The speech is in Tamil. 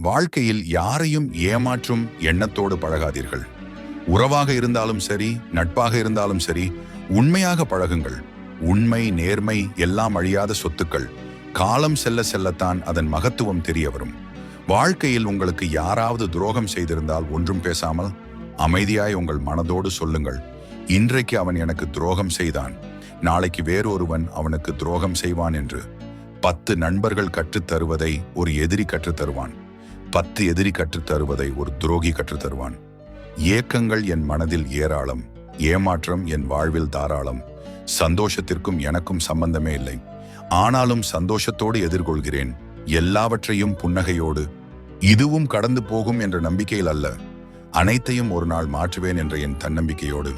வாழ்க்கையில் யாரையும் ஏமாற்றும் எண்ணத்தோடு பழகாதீர்கள். உறவாக இருந்தாலும் சரி, நட்பாக இருந்தாலும் சரி, உண்மையாக பழகுங்கள். உண்மை, நேர்மை எல்லாம் அழியாத சொத்துக்கள். காலம் செல்ல செல்லத்தான் அதன் மகத்துவம் தெரிய வரும். வாழ்க்கையில் உங்களுக்கு யாராவது துரோகம் செய்திருந்தால் ஒன்றும் பேசாமல் அமைதியாய் உங்கள் மனதோடு சொல்லுங்கள், இன்றைக்கு அவன் எனக்கு துரோகம் செய்தான், நாளைக்கு வேறொருவன் அவனுக்கு துரோகம் செய்வான் என்று. 10 நண்பர்கள் கற்றுத்தருவதை ஒரு எதிரி கற்றுத்தருவான். 10 எதிரி கற்றுத்தருவதை ஒரு துரோகி கற்றுத்தருவான். ஏக்கங்கள் என் மனதில் ஏராளம், ஏமாற்றம் என் வாழ்வில் தாராளம். சந்தோஷத்திற்கும் எனக்கும் சம்பந்தமே இல்லை, ஆனாலும் சந்தோஷத்தோடு எதிர்கொள்கிறேன், எல்லாவற்றையும் புன்னகையோடு. இதுவும் கடந்து போகும் என்ற நம்பிக்கையில் அல்ல, அனைத்தையும் ஒரு நாள் மாற்றுவேன் என்ற என் தன்னம்பிக்கையோடு.